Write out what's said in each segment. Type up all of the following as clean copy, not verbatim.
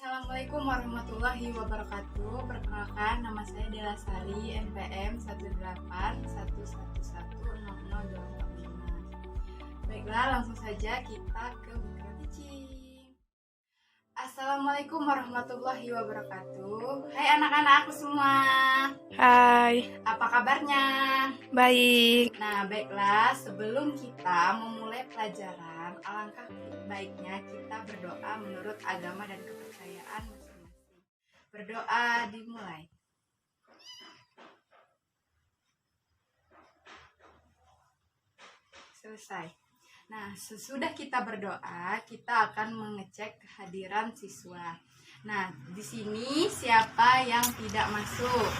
Assalamualaikum warahmatullahi wabarakatuh. Perkenalkan, nama saya Dela Sari, NPM 18111100245. Baiklah, langsung saja kita ke Micro Teaching. Assalamualaikum warahmatullahi wabarakatuh. Hai anak-anakku semua. Hai, Apa kabarnya? baik. Nah, baiklah, sebelum kita memulai pelajaran, alangkah baiknya kita berdoa menurut agama dan kepercayaan masing-masing. Berdoa dimulai. Selesai. Nah, sesudah kita berdoa, kita akan mengecek kehadiran siswa. Nah, di sini siapa yang tidak masuk?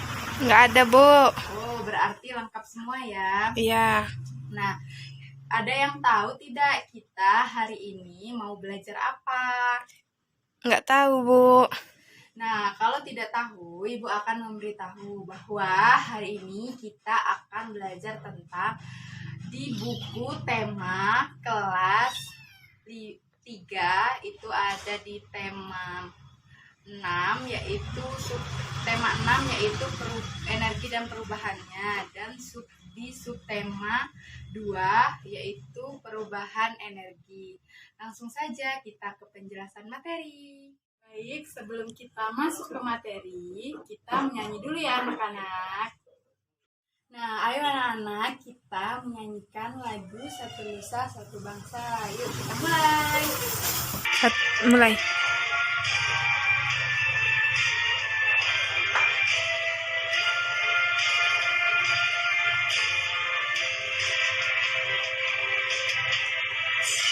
Nggak ada, Bu. Oh, berarti lengkap semua ya. Iya, Nah, ada yang tahu tidak kita hari ini mau belajar apa? nggak tahu, Bu. Nah, kalau tidak tahu, Ibu akan memberitahu bahwa hari ini kita akan belajar tentang di buku tema kelas 3 itu ada di tema 6 yaitu tema 6 yaitu energi dan perubahannya, dan di subtema 2 yaitu perubahan energi. Langsung saja kita ke penjelasan materi. Baik, sebelum kita masuk ke materi, kita menyanyi dulu ya anak-anak. Nah, ayo anak-anak, kita menyanyikan lagu Satu Nusa Satu Bangsa. Yuk kita mulai. Mulai.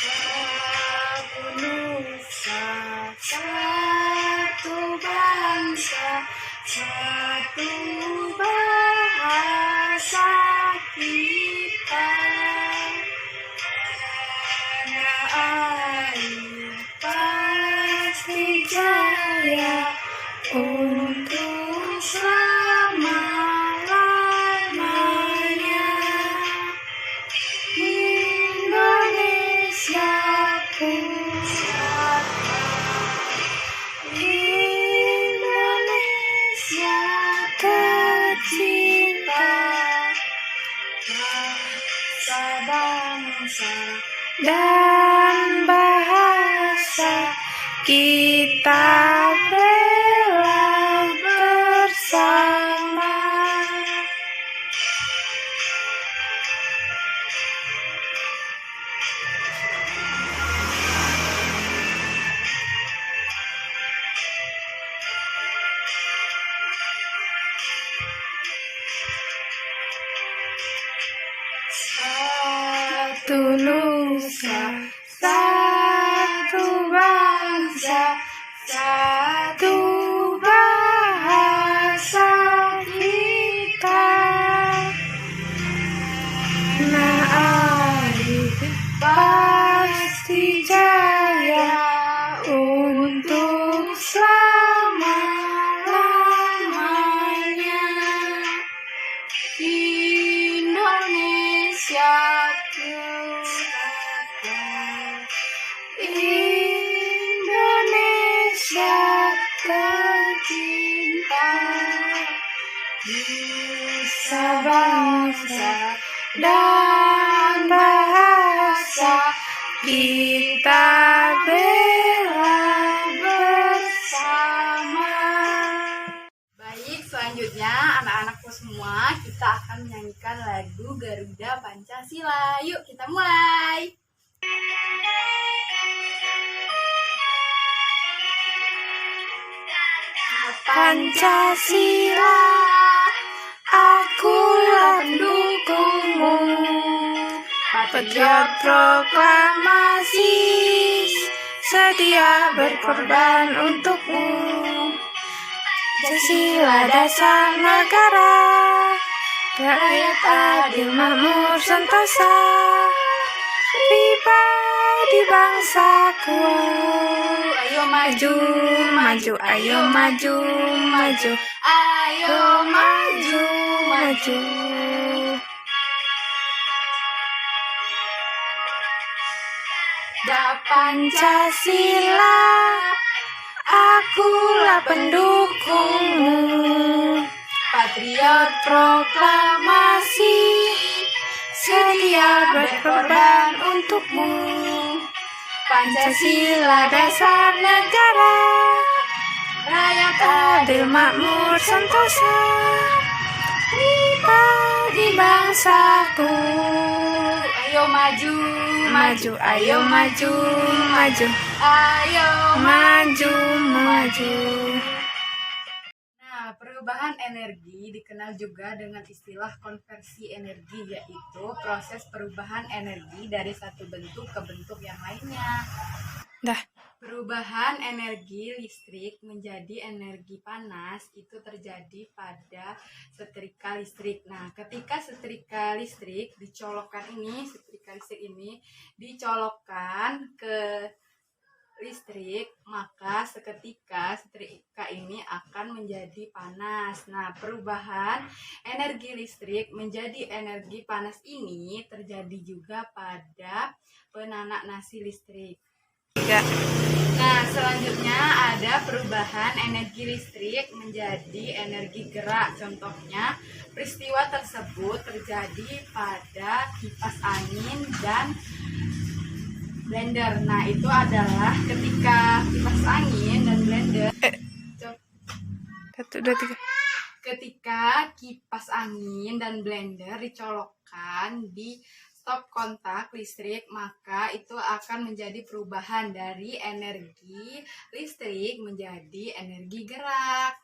Satu nusa, satu bangsa, satu bahasa kita. Tanah air pasti jaya untuk selama-lamanya. Indonesia pusaka, Indonesia tercinta, bangsa Dan bahasa kita bela bersama. Satu nusa, satu bangsa, satu bahasa kita. Tanah air pasti jaya untuk selama-lamanya. Indonesia pusaka, Indonesia tercinta, nusa bangsa dan bahasa kita bela bersama. Baik, selanjutnya anak-anakku semua, kita akan menyanyikan lagu Garuda Pancasila. Yuk kita mulai. Pancasila, akulah pendukungmu. Patriot proklamasi, sedia berkorban untukmu. Pancasila dasar negara, rakyat adil makmur sentosa, pribadi bangsaku. Ayo maju, Maju, ayo maju, maju, ayo maju, maju. Da Pancasila, akulah pendukungmu. Patriot Proklamasi, sedia berkorban untukmu. Pancasila dasar negara, rakyat adil makmur sentosa, pribadi bangsaku. ayo maju, Maju, ayo maju, maju, ayo. maju, maju. Nah, perubahan energi dikenal juga dengan istilah konversi energi, yaitu proses perubahan energi dari satu bentuk ke bentuk yang lainnya. Dah. Perubahan energi listrik menjadi energi panas itu terjadi pada setrika listrik. Nah, ketika setrika listrik dicolokkan ke listrik, maka seketika setrika ini akan menjadi panas. Nah, perubahan energi listrik menjadi energi panas ini terjadi juga pada penanak nasi listrik. Ya. Nah, selanjutnya ada perubahan energi listrik menjadi energi gerak. Contohnya, peristiwa tersebut terjadi pada kipas angin dan blender. Nah, itu adalah ketika kipas angin dan blender Satu, dua, tiga. ketika kipas angin dan blender dicolokkan di stop kontak listrik, maka itu akan menjadi perubahan dari energi listrik menjadi energi gerak.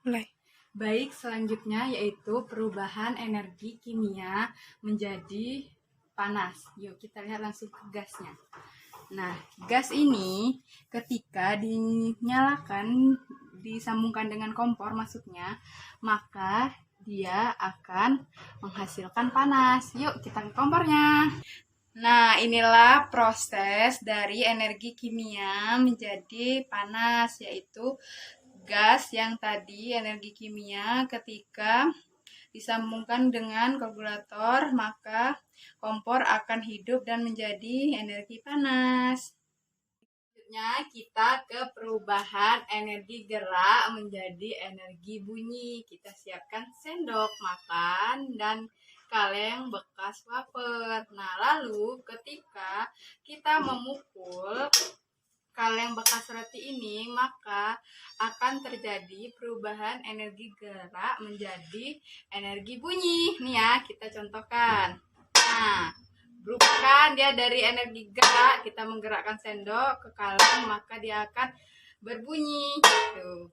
Mulai. Baik, selanjutnya yaitu perubahan energi kimia menjadi panas. Yuk kita lihat langsung ke gasnya. Nah, gas ini ketika disambungkan dengan kompor maksudnya, maka dia akan menghasilkan panas. Yuk kita ke kompornya. Nah, inilah proses dari energi kimia menjadi panas, yaitu gas yang tadi energi kimia ketika disambungkan dengan kalkulator, maka kompor akan hidup dan menjadi energi panas. Selanjutnya kita ke perubahan energi gerak menjadi energi bunyi. Kita siapkan sendok makan dan kaleng bekas wafer. Nah, lalu ketika kita memukul kaleng bekas roti ini, maka akan terjadi perubahan energi gerak menjadi energi bunyi. Nih ya, kita contohkan. Nah, berubah dia dari energi gerak, kita menggerakkan sendok ke kaleng, maka dia akan berbunyi. Tuh.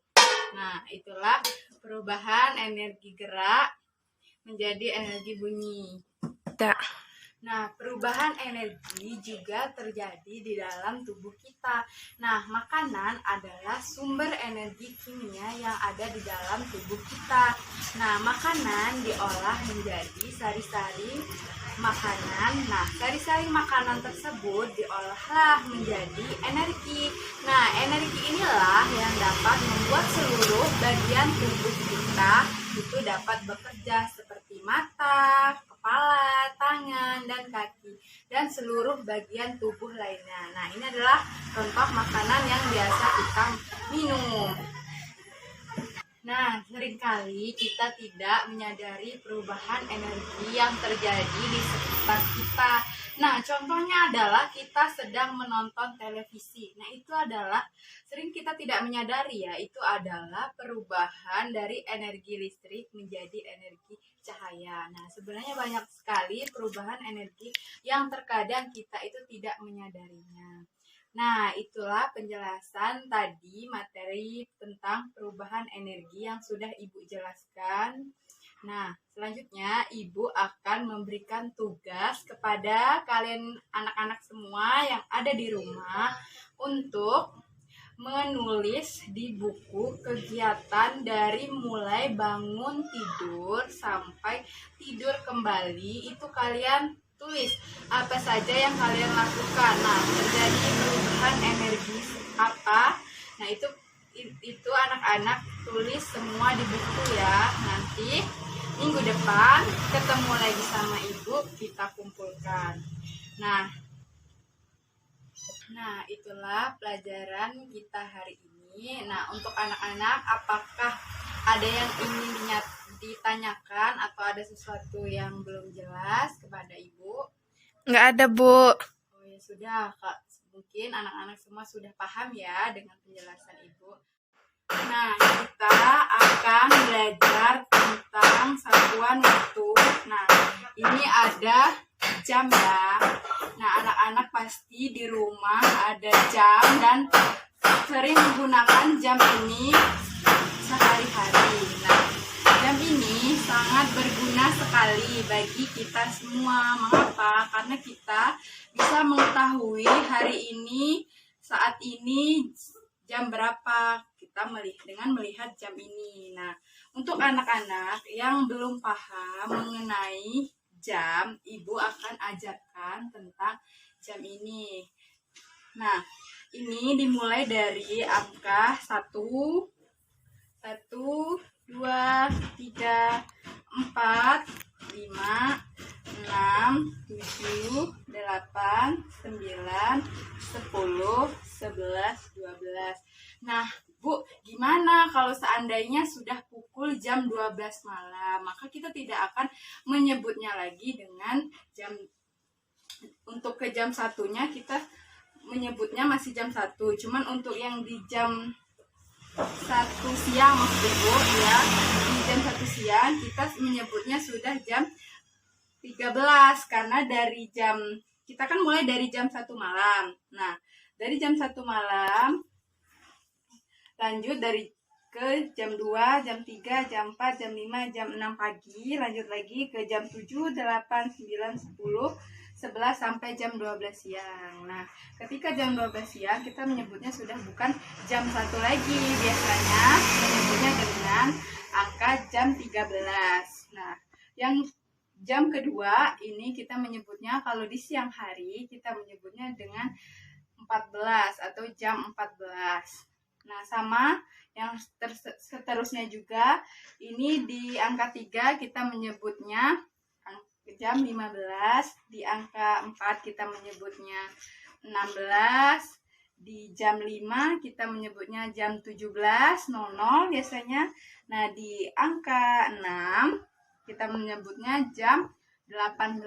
Nah, itulah perubahan energi gerak menjadi energi bunyi. Tak. Nah, perubahan energi juga terjadi di dalam tubuh kita. Nah, makanan adalah sumber energi kimia yang ada di dalam tubuh kita. Nah, makanan diolah menjadi sari-sari makanan. Nah, sari-sari makanan tersebut diolahlah menjadi energi. Nah, energi inilah yang dapat membuat seluruh bagian tubuh kita itu dapat bekerja seperti mata, kepala, tangan, dan kaki, dan seluruh bagian tubuh lainnya. Nah, ini adalah contoh makanan yang biasa kita minum. Nah, seringkali kita tidak menyadari perubahan energi yang terjadi di sekitar kita. Nah, contohnya adalah kita sedang menonton televisi. Nah, itu adalah sering kita tidak menyadari ya, itu adalah perubahan dari energi listrik menjadi energi cahaya. Nah, sebenarnya banyak sekali perubahan energi yang terkadang kita itu tidak menyadarinya. Nah, itulah penjelasan tadi materi tentang perubahan energi yang sudah Ibu jelaskan. Nah, selanjutnya Ibu akan memberikan tugas kepada kalian anak-anak semua yang ada di rumah untuk menulis di buku kegiatan dari mulai bangun tidur sampai tidur kembali. Itu kalian tulis apa saja yang kalian lakukan. Nah, terjadi perubahan energi apa? Nah, itu anak-anak tulis semua di buku ya. Nanti minggu depan ketemu lagi sama Ibu, kita kumpulkan. Nah, itulah pelajaran kita hari ini. ini. Nah, untuk anak-anak, apakah ada yang ingin ditanyakan atau ada sesuatu yang belum jelas kepada Ibu? Nggak ada, Bu. Oh ya sudah, Kak. Mungkin anak-anak semua sudah paham ya dengan penjelasan Ibu. Nah, kita akan belajar tentang satuan waktu. Nah, ini ada jam ya. Nah, anak-anak pasti di rumah ada jam dan sering menggunakan jam ini sehari-hari. Nah, jam ini sangat berguna sekali bagi kita semua. Mengapa? Karena kita bisa mengetahui hari ini, saat ini jam berapa kita dengan melihat jam ini. Nah, untuk anak-anak yang belum paham mengenai jam, Ibu akan ajarkan tentang jam ini. Nah, ini dimulai dari angka 1, 2, 3, 4, 5, 6, 7, 8, 9, 10, 11, 12. Nah, Bu, gimana kalau seandainya sudah pukul jam 12 malam? Maka kita tidak akan menyebutnya lagi dengan jam. Untuk ke jam satunya kita menyebutnya masih jam 1. Cuman untuk yang di jam 1 siang maksud Ibu ya, di jam 1 siang kita menyebutnya sudah jam 13 karena dari jam kita kan mulai dari jam 1 malam. Nah, dari jam 1 malam lanjut dari ke jam 2, jam 3, jam 4, jam 5, jam 6 pagi, lanjut lagi ke jam 7, 8, 9, 10, 11 sampai jam 12 siang. Nah, ketika jam 12 siang kita menyebutnya sudah bukan jam 1 lagi. Biasanya menyebutnya dengan angka jam 13. Nah, yang jam kedua ini kita menyebutnya kalau di siang hari kita menyebutnya dengan 14 atau jam 14. Nah, sama yang seterusnya juga ini di angka 3 kita menyebutnya jam 15, di angka 4 kita menyebutnya 16, di jam 5 kita menyebutnya jam 17.00 biasanya. Nah, di angka 6 kita menyebutnya jam 18.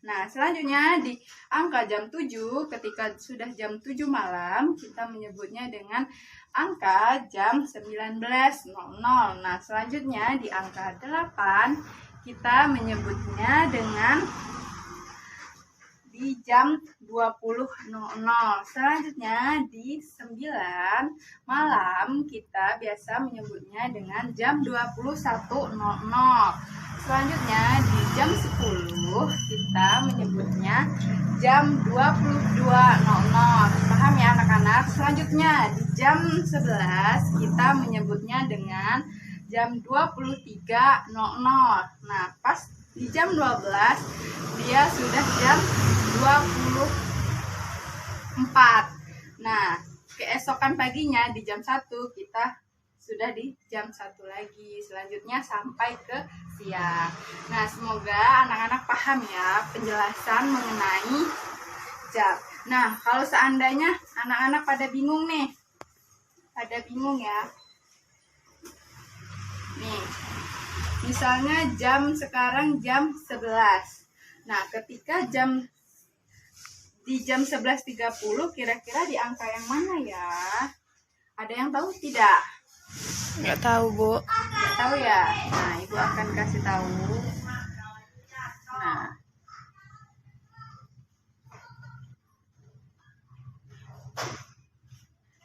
Nah, selanjutnya di angka jam 7, ketika sudah jam 7 malam, kita menyebutnya dengan angka jam 19.00. Nah, selanjutnya di angka 8, kita menyebutnya dengan di jam 20.00. Selanjutnya di 9 malam kita biasa menyebutnya dengan jam 21.00. Selanjutnya di jam 10 kita menyebutnya jam 22.00. Paham ya anak-anak? Selanjutnya di jam 11 kita menyebutnya dengan jam 23.00. Nah, pas di jam 12 dia sudah jam 24. Nah, keesokan paginya di jam 1 kita sudah di jam 1 lagi. Selanjutnya sampai ke siang. Nah, semoga anak-anak paham ya penjelasan mengenai jam. Nah, kalau seandainya anak-anak pada bingung nih. Pada bingung ya. Nih, misalnya sekarang jam 11. Nah, ketika di jam 11.30 kira-kira di angka yang mana ya? Ada yang tahu tidak? Nggak tahu, Bu. Nggak tahu ya? Nah, Ibu akan kasih tahu.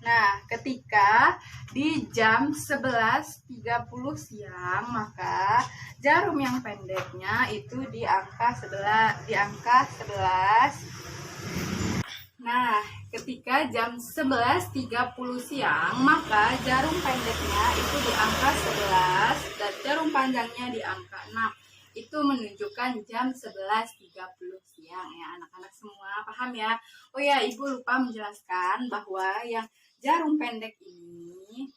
Nah, ketika di jam 11.30 siang, maka jarum yang pendeknya itu di angka 11. Nah, ketika jam 11.30 siang, maka jarum pendeknya itu di angka 11 dan jarum panjangnya di angka 6. Itu menunjukkan jam 11.30 siang ya anak-anak semua. Paham ya? Oh ya, Ibu lupa menjelaskan bahwa yang jarum pendek ini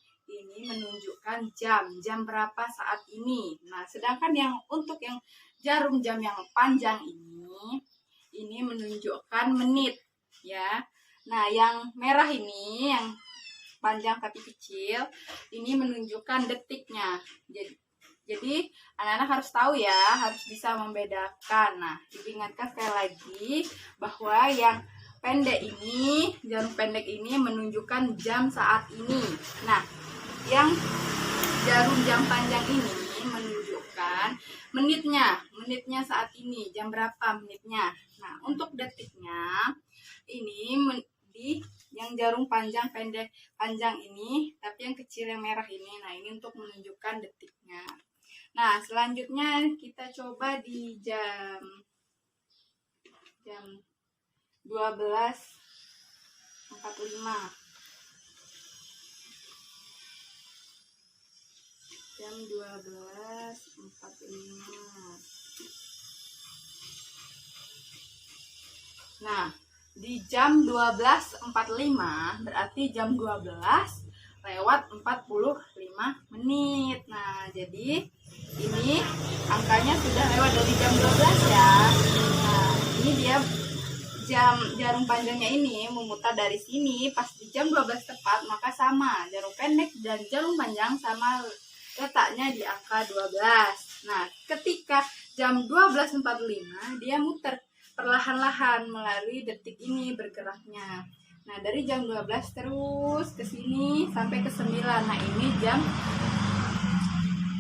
menunjukkan jam berapa saat ini. Nah, sedangkan untuk yang jarum jam yang panjang ini menunjukkan menit ya. Nah, yang merah ini yang panjang tapi kecil, ini menunjukkan detiknya. Jadi anak-anak harus tahu ya, harus bisa membedakan. Nah, diingatkan sekali lagi bahwa yang pendek ini, jarum pendek ini menunjukkan jam saat ini. Nah, yang jarum jam panjang ini menunjukkan menitnya saat ini, jam berapa menitnya. Nah, untuk detiknya ini di yang jarum panjang pendek panjang ini, tapi yang kecil yang merah ini. Nah, ini untuk menunjukkan detiknya. Nah, selanjutnya kita coba di jam 12.45. Jam 12.45. Nah, di jam 12.45 berarti jam 12:45. Nah, jadi ini angkanya sudah lewat dari jam 12 ya. Nah, ini dia jarum panjangnya ini memutar dari sini pas di jam 12 tepat, maka sama jarum pendek dan jarum panjang sama letaknya di angka 12. Nah, ketika jam 12.45 dia muter perlahan-lahan melalui detik ini bergeraknya. Nah, dari jam 12 terus ke sini sampai ke 9. Nah, ini jam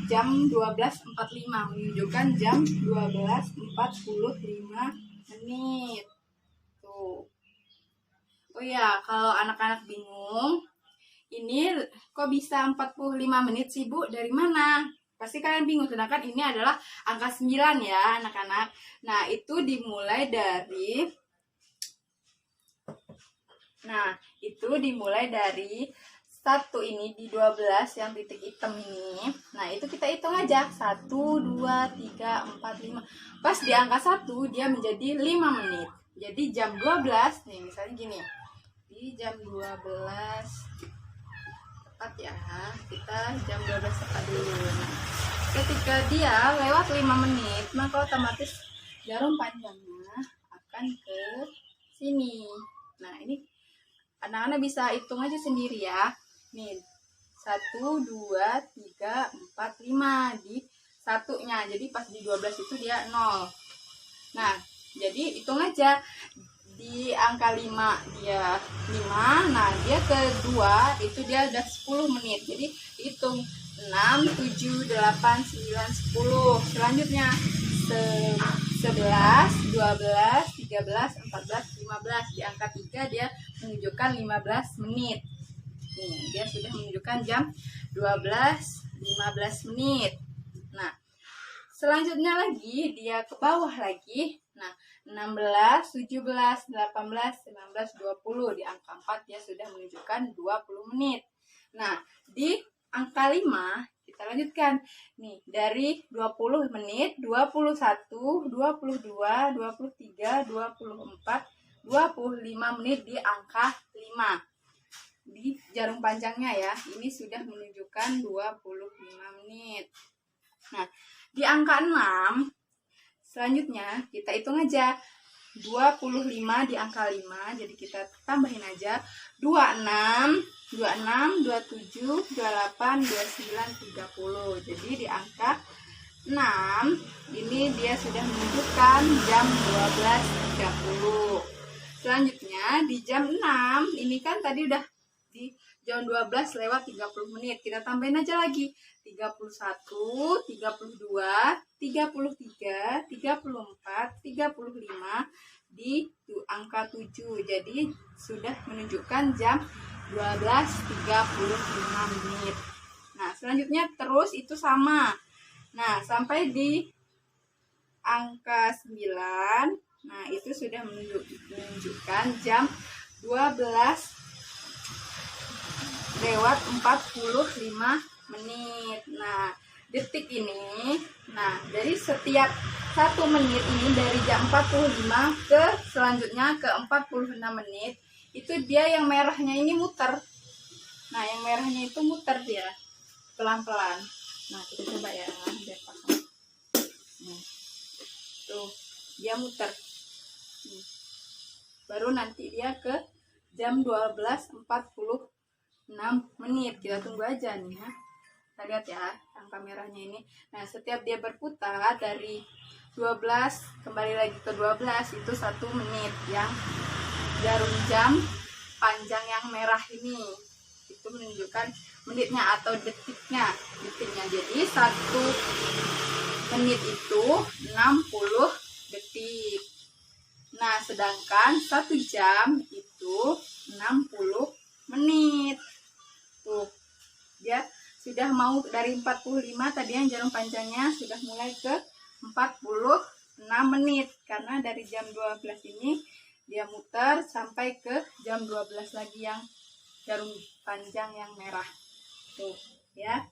12.45 menunjukkan jam 12.45. Tuh. Oh ya, kalau anak-anak bingung, ini kok bisa 45 menit sih Bu? Dari mana? Pasti kalian bingung, sedangkan ini adalah angka 9 ya anak-anak. Nah, itu dimulai dari satu ini di 12 yang titik hitam ini. Nah, itu kita hitung aja. 1, 2, 3, 4, 5. Pas di angka 1 dia menjadi 5 menit. Jadi jam 12 nih, misalnya gini. Di jam 12 tepat ya. Kita jam 12 tepat dulu. Nah, ketika dia lewat 5 menit, maka otomatis jarum panjangnya akan ke sini. Nah, ini anak-anak bisa hitung aja sendiri ya. Nih, 1, 2, 3, 4, 5 di satunya. Jadi pas di 12 itu dia 0. Nah, jadi hitung aja. Di angka 5 dia 5. Nah, dia kedua itu dia udah 10 menit. Jadi hitung 6, 7, 8, 9, 10. Selanjutnya 11, 12, 13, 14, 15. Di angka 3 dia menunjukkan 15 menit. Nih, dia sudah menunjukkan jam 12.15 menit. Nah, selanjutnya lagi dia ke bawah lagi. Nah, 16, 17, 18, 19, 20. Di angka 4 dia sudah menunjukkan 20 menit. Nah, di angka 5 kita lanjutkan. Nih, dari 20 menit, 21, 22, 23, 24, 25 menit di angka 5. Di jarum panjangnya ya, ini sudah menunjukkan 25 menit. Nah, di angka 6 selanjutnya kita hitung aja. 25 di angka 5, jadi kita tambahin aja 26, 27, 28, 29, 30. Jadi di angka 6 ini dia sudah menunjukkan jam 12.30. Selanjutnya di jam 6 ini kan tadi udah di jam 12 lewat 30 menit. Kita tambahin aja lagi 31, 32, 33, 34, 35 di angka 7. Jadi sudah menunjukkan jam 12.35 menit. Nah, selanjutnya terus itu sama. Nah, sampai di angka 9. Nah, itu sudah menunjukkan jam 12 lewat 45 menit. Nah, detik ini, nah dari setiap 1 menit ini dari jam 45 ke selanjutnya ke 46 menit, itu dia yang merahnya ini muter. Nah, yang merahnya itu muter dia pelan-pelan. Nah, kita coba ya biar paham. Nah, tuh dia muter. Baru nanti dia ke jam 12.45. 6 menit. Kita tunggu aja nih ya. Kita lihat ya angka merahnya ini. Nah, setiap dia berputar dari 12 kembali lagi ke 12 itu 1 menit. Yang jarum jam panjang yang merah ini itu menunjukkan menitnya atau detiknya. Jadi 1 menit itu 60 detik. Nah, sedangkan 1 jam itu 60 menit. Tuh, dia sudah mau dari 45 tadi yang jarum panjangnya sudah mulai ke 46 menit. Karena dari jam 12 ini dia muter sampai ke jam 12 lagi yang jarum panjang yang merah. Tuh, ya.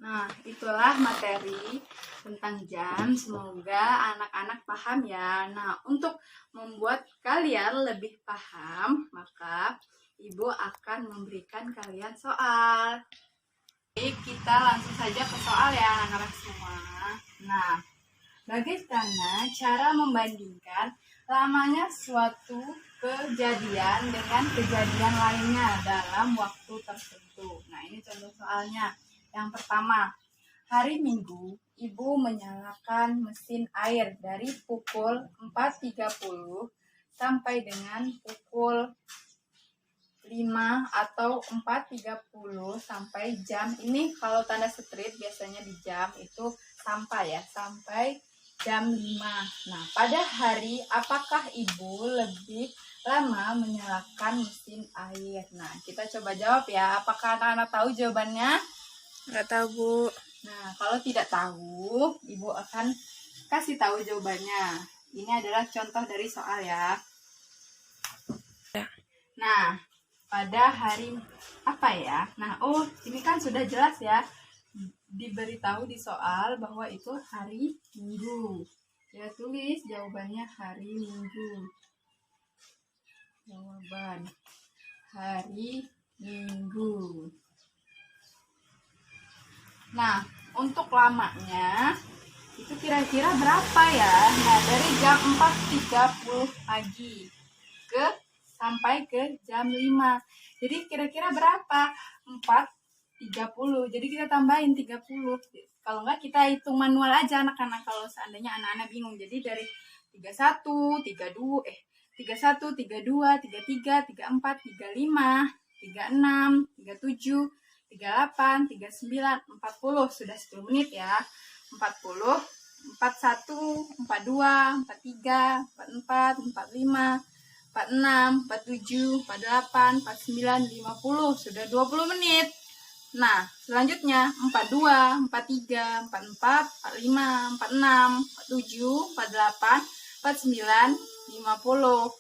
Nah, itulah materi tentang jam. Semoga anak-anak paham ya. Nah, untuk membuat kalian lebih paham, maka Ibu akan memberikan kalian soal. Jadi, kita langsung saja ke soal ya anak-anak semua. Nah, bagaimana cara membandingkan lamanya suatu kejadian dengan kejadian lainnya dalam waktu tertentu? Nah, ini contoh soalnya. Yang pertama, hari Minggu, Ibu menyalakan mesin air dari pukul 4.30 sampai dengan pukul 5 atau 4.30 sampai jam. Ini kalau tanda street biasanya di jam itu sampai ya, sampai jam 5. Nah, pada hari apakah Ibu lebih lama menyalakan mesin air? Nah, kita coba jawab ya. Apakah anak-anak tahu jawabannya? Nggak tahu, Bu. Nah, kalau tidak tahu, Ibu akan kasih tahu jawabannya. Ini adalah contoh dari soal ya. Ya. Nah, pada hari apa ya? Nah, ini kan sudah jelas ya. Diberitahu di soal bahwa itu hari Minggu. Ya, tulis jawabannya hari Minggu. Jawaban hari Minggu. Nah, untuk lamanya itu kira-kira berapa ya? Nah, dari jam 4.30 pagi sampai ke jam 5. Jadi kira-kira berapa? 4.30. Jadi kita tambahin 30. Kalau enggak kita hitung manual aja anak-anak kalau seandainya anak-anak bingung. Jadi dari 31, 32, 31, 32, 33, 34, 35, 36, 37, 38, 39, 40. Sudah 10 menit ya. 40, 41, 42, 43, 44, 45, 46, 47, 48, 49, 50. Sudah 20 menit. Nah, selanjutnya 42, 43, 44, 45, 46, 47, 48, 49, 50.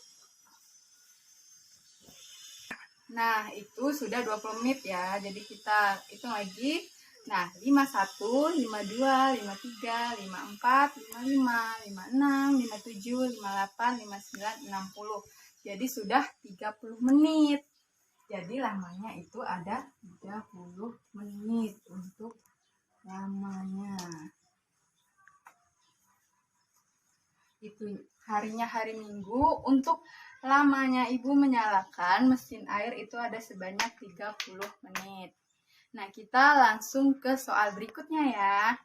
Nah, itu sudah 20 menit ya. Jadi kita hitung lagi. Nah, 51, 52, 53, 54, 55, 56, 57, 58, 59, 60. Jadi sudah 30 menit. Jadi lamanya itu ada 30 menit untuk lamanya. Itu harinya hari Minggu. Untuk lamanya Ibu menyalakan mesin air itu ada sebanyak 30 menit. Nah, kita langsung ke soal berikutnya ya.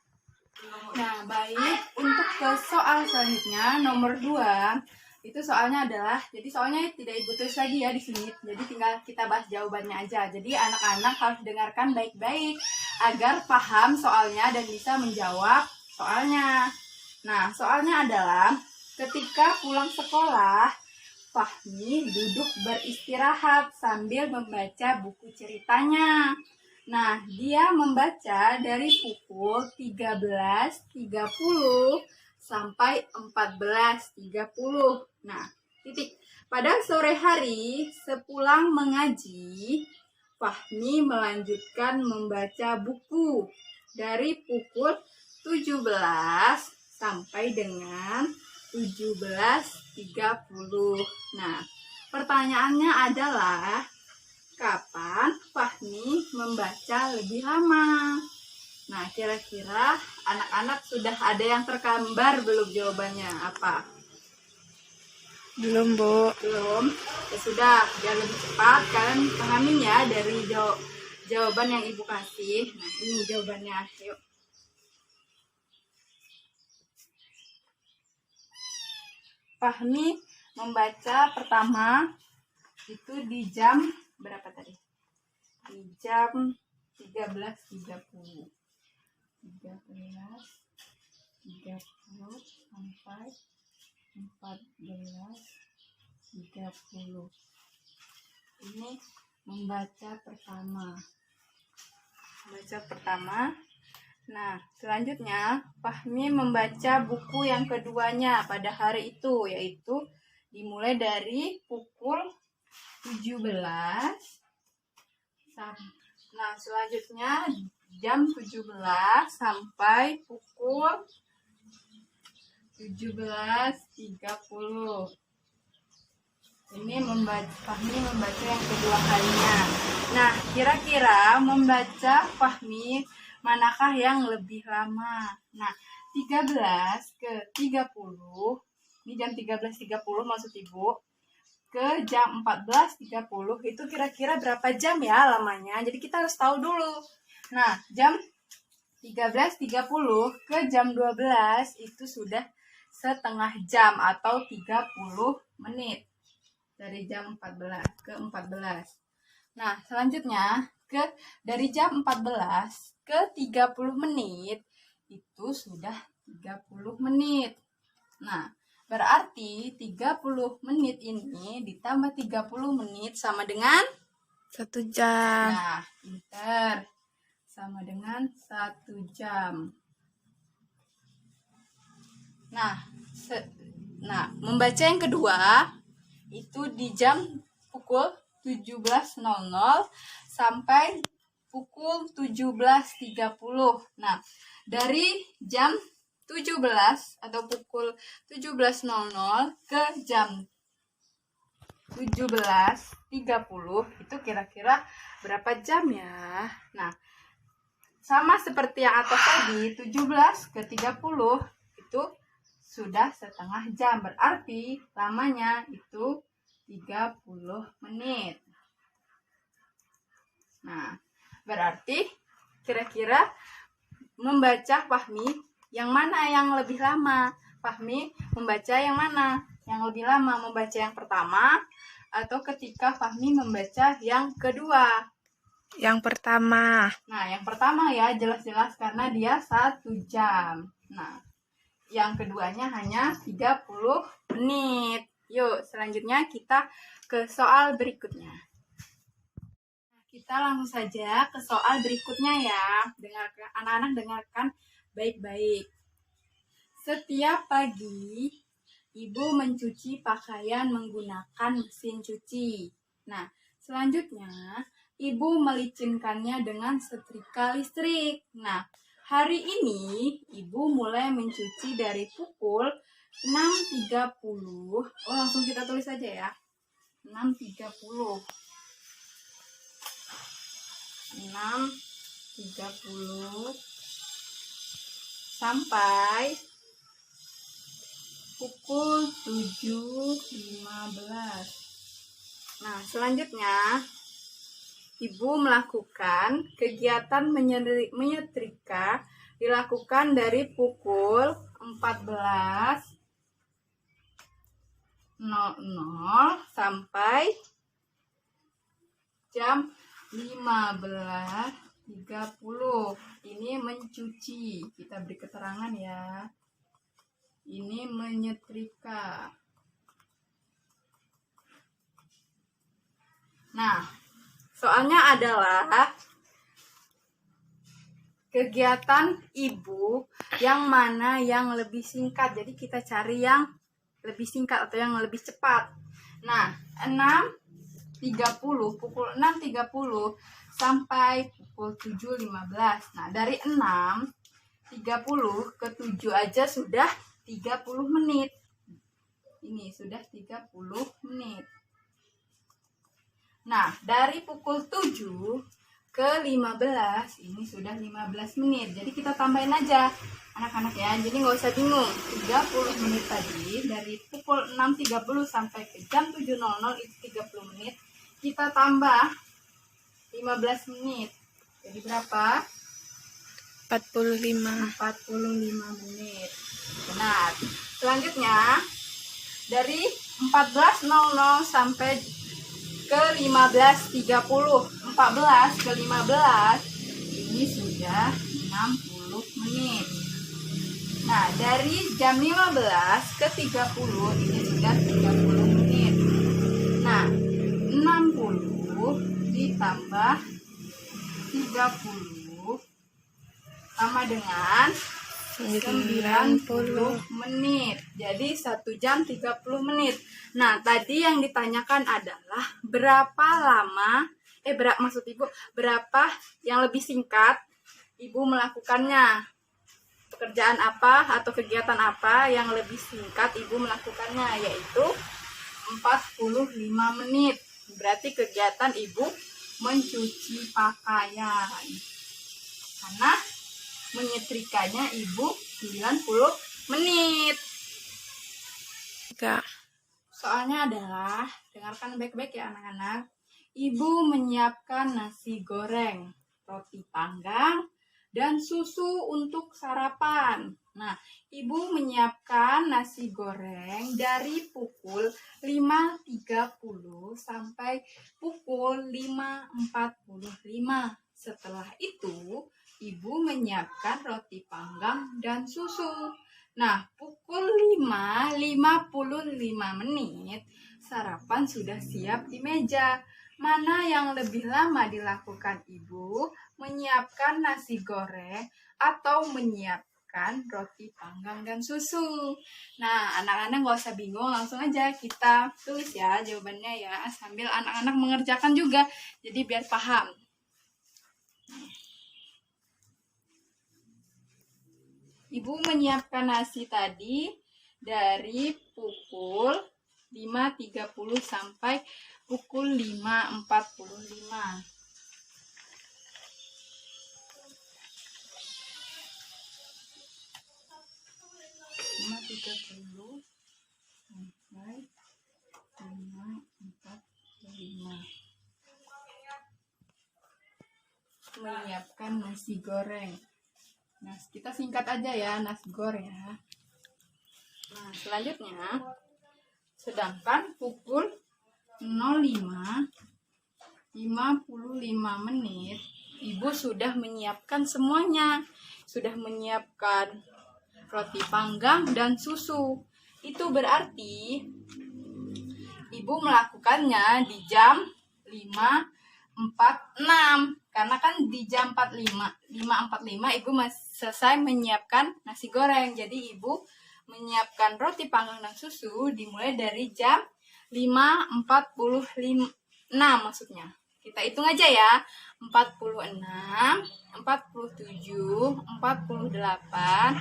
Nah, baik. Untuk ke soal selanjutnya, nomor 2. Itu soalnya adalah, jadi soalnya tidak Ibu tulis lagi ya di sini. Jadi tinggal kita bahas jawabannya aja. Jadi anak-anak harus dengarkan baik-baik agar paham soalnya dan bisa menjawab soalnya. Nah, soalnya adalah ketika pulang sekolah, Fahmi duduk beristirahat sambil membaca buku ceritanya. Nah, dia membaca dari pukul 13.30 sampai 14.30. Nah, titik. Pada sore hari, sepulang mengaji, Fahmi melanjutkan membaca buku dari pukul 17 sampai dengan 17.30. Nah, pertanyaannya adalah kapan Fahmi membaca lebih lama? Nah, kira-kira anak-anak sudah ada yang tergambar belum jawabannya? Apa? Belum, Bu. Belum? Ya sudah, biar lebih cepat kalian pahamin ya dari jawaban yang Ibu kasih. Nah, ini jawabannya. Yuk. Fahmi membaca pertama itu di jam berapa tadi? Di jam 13.30 sampai 14.30. Ini membaca pertama. Nah, selanjutnya Fahmi membaca buku yang keduanya pada hari itu, yaitu dimulai dari pukul 17. Nah, selanjutnya jam 17 sampai pukul 17.30. Ini Fahmi membaca yang kedua kalinya. Nah, kira-kira membaca Fahmi manakah yang lebih lama? Nah, 13 ke 30, ini jam 13.30 maksud Ibu, ke jam 14.30 itu kira-kira berapa jam ya lamanya? Jadi kita harus tahu dulu. Nah, jam 13.30 ke jam 12 itu sudah setengah jam atau 30 menit. Dari jam 14 ke 14. Nah, selanjutnya dari jam 14 ke 30 menit itu sudah 30 menit. Nah, berarti 30 menit ini ditambah 30 menit sama dengan 1 jam. Nah, pinter. Sama dengan 1 jam. Nah, membaca yang kedua itu di jam pukul 17.00 sampai pukul 17.30. Nah, dari jam 17 atau pukul 17.00 ke jam 17.30 itu kira-kira berapa jam ya? Nah, sama seperti yang atas tadi, 17 ke 30 itu sudah setengah jam, berarti lamanya itu 30 menit. Nah, berarti kira-kira membaca Fahmi yang mana yang lebih lama? Fahmi membaca yang mana? Yang lebih lama, membaca yang pertama atau ketika Fahmi membaca yang kedua? Yang pertama. Nah, yang pertama ya jelas-jelas karena dia 1 jam. Nah, yang keduanya hanya 30 menit. Yuk, selanjutnya kita ke soal berikutnya. Kita langsung saja ke soal berikutnya ya. Dengarkan, anak-anak dengarkan baik-baik. Setiap pagi, Ibu mencuci pakaian menggunakan mesin cuci. Nah, selanjutnya Ibu melicinkannya dengan setrika listrik. Nah, hari ini Ibu mulai mencuci dari pukul 6.30. Langsung kita tulis saja ya. 6.30 sampai pukul 7.15. Nah, selanjutnya Ibu melakukan kegiatan menyetrika dilakukan dari pukul 14.00 sampai jam 15.30. Ini mencuci. Kita beri keterangan ya. Ini menyetrika. Nah, soalnya adalah kegiatan Ibu yang mana yang lebih singkat. Jadi kita cari yang lebih singkat atau yang lebih cepat. Nah, 6.30, pukul 6.30 sampai pukul 7.15. Nah, dari 6.30 ke 7 aja sudah 30 menit. Ini sudah 30 menit. Nah, dari pukul 7 ke ke 15 ini sudah 15 menit. Jadi kita tambahin aja anak-anak ya, jadi nggak usah bingung. 30 menit tadi dari pukul 6.30 sampai ke jam 7.00 itu 30 menit, kita tambah 15 menit, jadi berapa? 45 menit. Benar. Selanjutnya dari 14.00 sampai ke 15.30, 14 ke 15 ini sudah 60 menit. Nah, dari jam 15 ke 30 ini sudah 30 menit. Nah, 60 ditambah 30 sama dengan 90 menit. Jadi 1 jam 30 menit. Nah, tadi yang ditanyakan adalah berapa lama, maksud Ibu, berapa yang lebih singkat Ibu melakukannya. Pekerjaan apa atau kegiatan apa yang lebih singkat Ibu melakukannya, yaitu 45 menit. Berarti kegiatan Ibu mencuci pakaian. Karena menyetrikanya Ibu 90 menit. Soalnya adalah, dengarkan baik-baik ya anak-anak. Ibu menyiapkan nasi goreng, roti panggang, dan susu untuk sarapan. Nah, Ibu menyiapkan nasi goreng dari pukul 5.30 sampai pukul 5.45. Setelah itu, Ibu menyiapkan roti panggang dan susu. Nah, pukul 5.55 menit, sarapan sudah siap di meja. Mana yang lebih lama dilakukan Ibu? Menyiapkan nasi goreng atau menyiapkan roti panggang dan susu? Nah, anak-anak nggak usah bingung, langsung aja kita tulis ya jawabannya ya, sambil anak-anak mengerjakan juga, jadi biar paham. Ibu menyiapkan nasi tadi dari pukul 5.30 sampai pukul 5.45. Menyiapkan nasi goreng. Nah, kita singkat aja ya, nasi goreng ya. Nah, selanjutnya, sedangkan pukul 05.55 menit, Ibu sudah menyiapkan semuanya. Sudah menyiapkan roti panggang dan susu. Itu berarti Ibu melakukannya di jam 5.46. Karena kan di jam 5.45 Ibu selesai menyiapkan nasi goreng. Jadi Ibu menyiapkan roti panggang dan susu dimulai dari jam 5.46 maksudnya. Kita hitung aja ya. 46, 47, 48,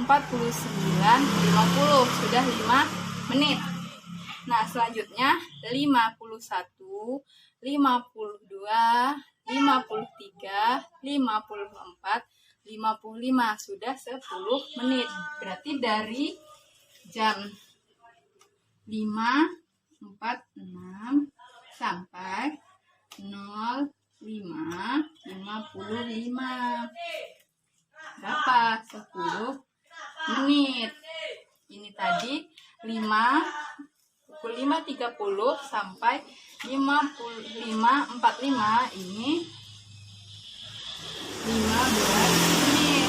49, 50. Sudah 5 menit. Nah, selanjutnya 51, 52, 53, 54, 55. Sudah 10 menit. Berarti dari jam 5.46 sampai 05.55. Berapa? 10 menit. Ini tadi pukul 5.30 sampai 5.45 ini 15 menit.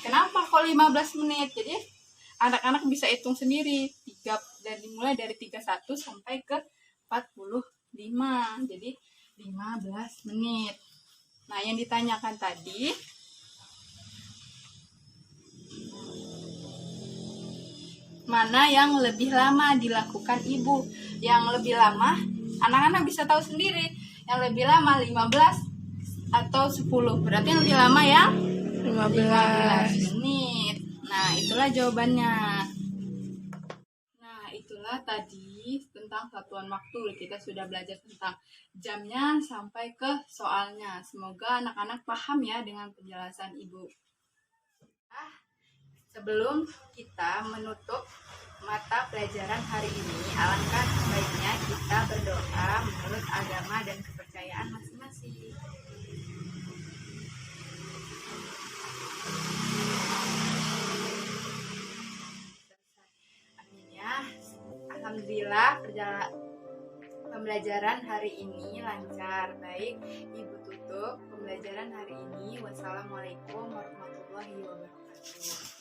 Kenapa kok 15 menit? Jadi anak-anak bisa hitung sendiri. Mulai dari 31 sampai ke 45. Jadi 15 menit. Nah, yang ditanyakan tadi mana yang lebih lama dilakukan Ibu? Yang lebih lama, anak-anak bisa tahu sendiri. Yang lebih lama 15 atau 10. Berarti yang lebih lama ya 15 menit. Nah, itulah jawabannya. Nah, itulah adalah tadi tentang satuan waktu. Kita sudah belajar tentang jamnya sampai ke soalnya. Semoga anak-anak paham ya dengan penjelasan Ibu. Sebelum kita menutup mata pelajaran hari ini, alangkah baiknya kita berdoa menurut agama dan kepercayaan masing-masing. Amin ya. Alhamdulillah pembelajaran hari ini lancar. Baik, Ibu tutup pembelajaran hari ini. Wassalamualaikum warahmatullahi wabarakatuh.